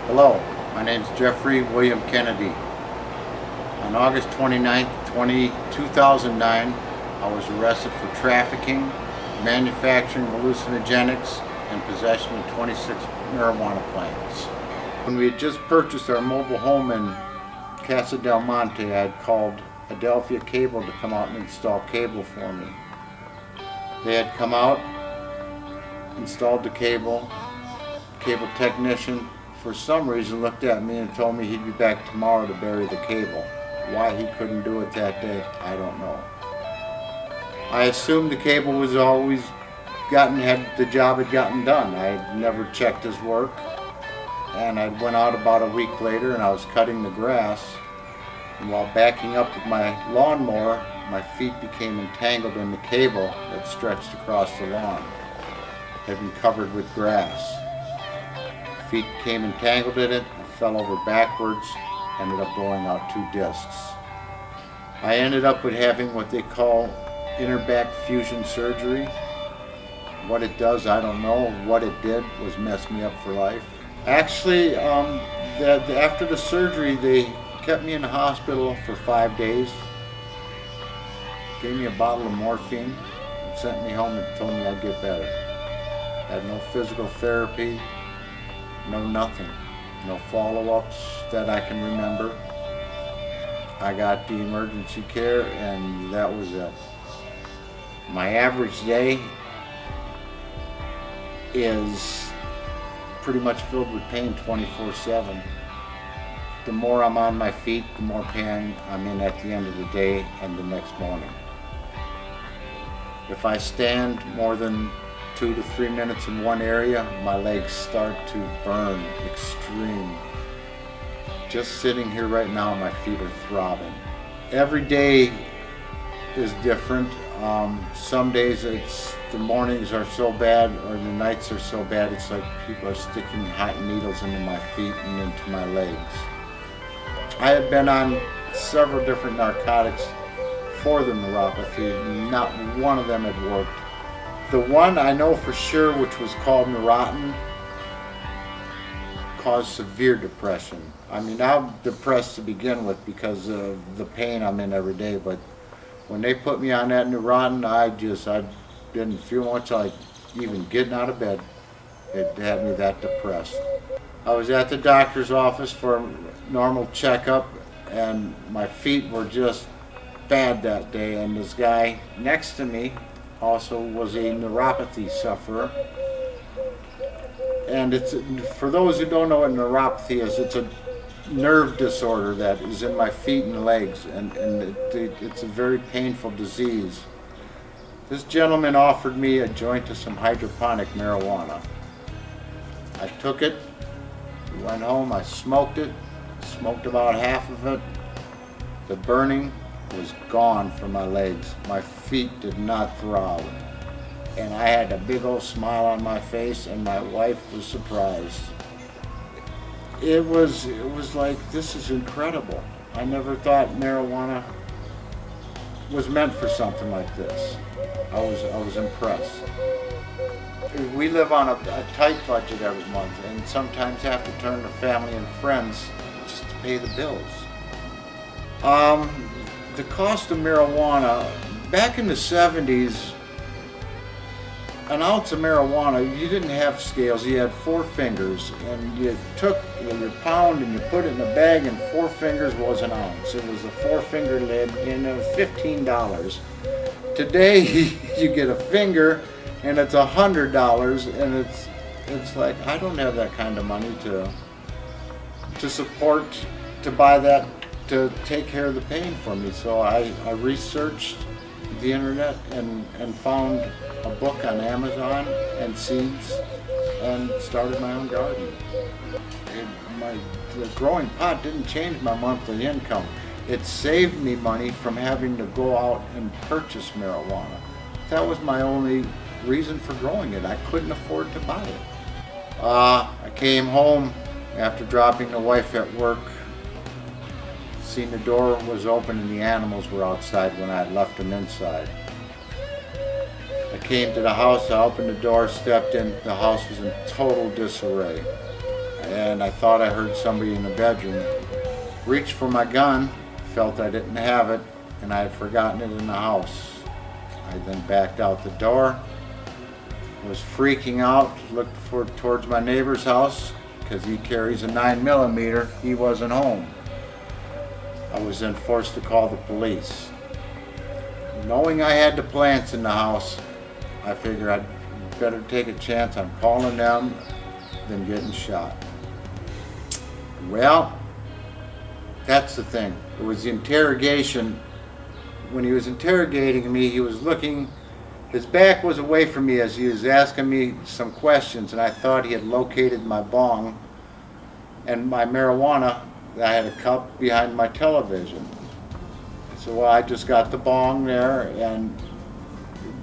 Hello, my name is Jeffrey William Kennedy. On August 29th, 2009, I was arrested for trafficking, manufacturing hallucinogenics, and possession of 26 marijuana plants. When we had just purchased our mobile home in Casa del Monte, I had called Adelphia Cable to come out and install cable for me. They had come out, installed the cable technician for some reason looked at me and told me he'd be back tomorrow to bury the cable. Why he couldn't do it that day, I don't know. I assumed the cable was always the job had gotten done. I had never checked his work, and I went out about a week later and I was cutting the grass, and while backing up with my lawnmower, my feet became entangled in the cable that stretched across the lawn. It had been covered with grass. Feet became entangled in it, I fell over backwards, ended up blowing out 2 discs. I ended up with having what they call inner back fusion surgery. What it does, I don't know. What it did was mess me up for life. Actually, after the surgery, they kept me in the hospital for 5 days, gave me a bottle of morphine, and sent me home and told me I'd get better. Had no physical therapy, no nothing, no follow-ups that I can remember. I got the emergency care and that was it. My average day is pretty much filled with pain 24/7. The more I'm on my feet, the more pain I'm in at the end of the day and the next morning. If I stand more than 2 to 3 minutes in one area, my legs start to burn extreme. Just sitting here right now, my feet are throbbing. Every day is different. Some days the mornings are so bad, or the nights are so bad, it's like people are sticking hot needles into my feet and into my legs. I had been on several different narcotics for the neuropathy, and not one of them had worked. The one I know for sure, which was called Neurontin, caused severe depression. I mean, I'm depressed to begin with because of the pain I'm in every day, but when they put me on that Neurontin, I didn't feel much like even getting out of bed. It had me that depressed. I was at the doctor's office for a normal checkup, and my feet were just bad that day, and this guy next to me also was a neuropathy sufferer. And for those who don't know what neuropathy is, it's a nerve disorder that is in my feet and legs, and it's a very painful disease. This gentleman offered me a joint of some hydroponic marijuana. I took it, went home, I smoked it, smoked about half of it. The burning was gone from my legs. My feet did not throb. And I had a big old smile on my face, and my wife was surprised. It was like, this is incredible. I never thought marijuana was meant for something like this. I was impressed. We live on a tight budget every month, and sometimes have to turn to family and friends just to pay the bills. The cost of marijuana, back in the 70s, an ounce of marijuana, you didn't have scales, you had 4 fingers, and you took your pound and you put it in a bag, and 4 fingers was an ounce. It was a 4-finger lid, and it was $15. Today, you get a finger, and it's $100, and it's like, I don't have that kind of money to support, to buy that, to take care of the pain for me. So I researched the internet and found a book on Amazon and seeds, and started my own garden. The growing pot didn't change my monthly income. It saved me money from having to go out and purchase marijuana. That was my only reason for growing it. I couldn't afford to buy it. I came home after dropping the wife at work, seen the door was open and the animals were outside when I had left them inside. I came to the house, I opened the door, stepped in, the house was in total disarray. and I thought I heard somebody in the bedroom. Reached for my gun, felt I didn't have it, and I had forgotten it in the house. I then backed out the door, was freaking out, looked towards my neighbor's house because he carries a 9mm. He wasn't home. I was then forced to call the police. Knowing I had the plants in the house, I figured I'd better take a chance on calling them than getting shot. Well, that's the thing. It was the interrogation. When he was interrogating me, he was looking, his back was away from me as he was asking me some questions, and I thought he had located my bong and my marijuana. I had a cup behind my television. So I just got the bong there and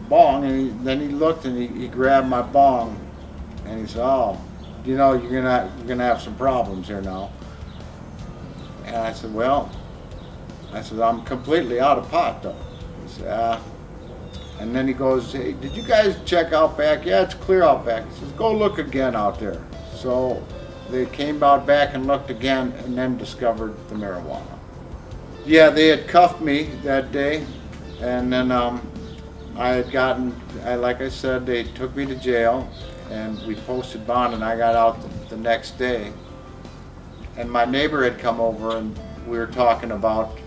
then he looked and he grabbed my bong and he said, "Oh, you know, you're gonna have some problems here now." And I said, "Well," "I'm completely out of pot though." He said, "Ah." And then he goes, "Hey, did you guys check out back?" "Yeah, it's clear out back." He says, "Go look again out there." So they came out back and looked again and then discovered the marijuana. Yeah, they had cuffed me that day, and then like I said, they took me to jail and we posted bond, and I got out the next day. And my neighbor had come over and we were talking about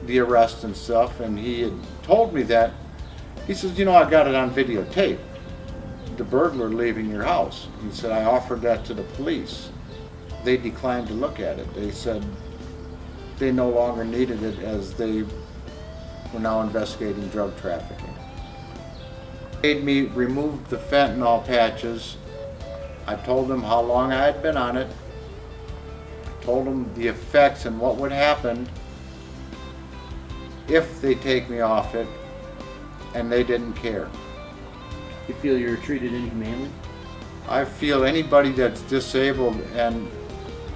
the arrest and stuff, and he had told me that, he says, "You know, I got it on videotape, the burglar leaving your house." He said, "I offered that to the police. They declined to look at it. They said they no longer needed it as they were now investigating drug trafficking." Made me remove the fentanyl patches. I told them how long I had been on it. I told them the effects and what would happen if they take me off it, and they didn't care. You feel you were treated inhumanely? I feel anybody that's disabled and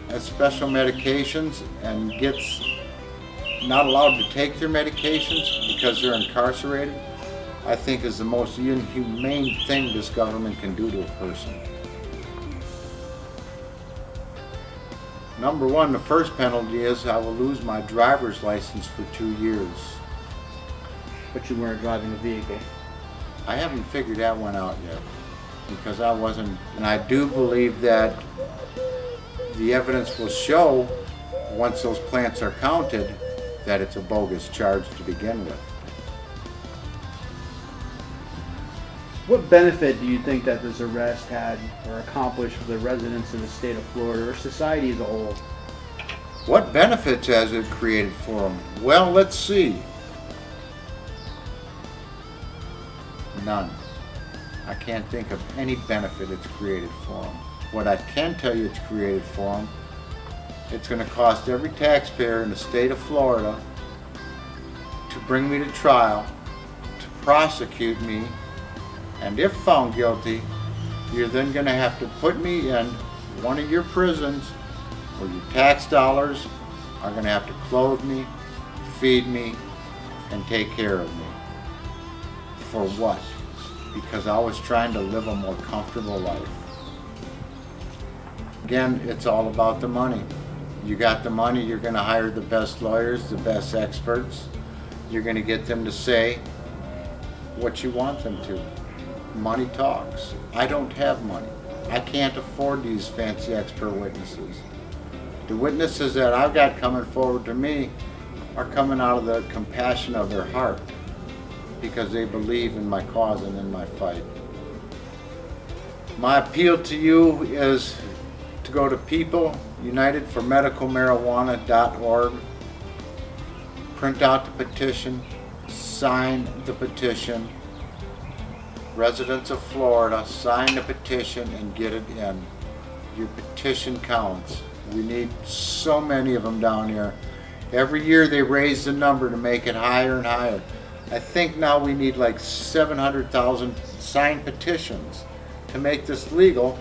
has special medications and gets not allowed to take their medications because they're incarcerated, I think is the most inhumane thing this government can do to a person. Number one, the first penalty is I will lose my driver's license for 2 years. But you weren't driving a vehicle. I haven't figured that one out yet because I wasn't, and I do believe that the evidence will show, once those plants are counted, that it's a bogus charge to begin with. What benefit do you think that this arrest had or accomplished for the residents of the state of Florida or society as a whole? What benefits has it created for them? Well, let's see. None. I can't think of any benefit it's created for them. What I can tell you it's created for them, it's going to cost every taxpayer in the state of Florida to bring me to trial, to prosecute me, and if found guilty, you're then going to have to put me in one of your prisons where your tax dollars are going to have to clothe me, feed me, and take care of me. For what? Because I was trying to live a more comfortable life. Again, it's all about the money. You got the money, you're going to hire the best lawyers, the best experts. You're going to get them to say what you want them to. Money talks. I don't have money. I can't afford these fancy expert witnesses. The witnesses that I've got coming forward to me are coming out of the compassion of their heart because they believe in my cause and in my fight. My appeal to you is to go to peopleunitedformedicalmarijuana.org, print out the petition, sign the petition. Residents of Florida, sign the petition and get it in. Your petition counts. We need so many of them down here. Every year they raise the number to make it higher and higher. I think now we need like 700,000 signed petitions to make this legal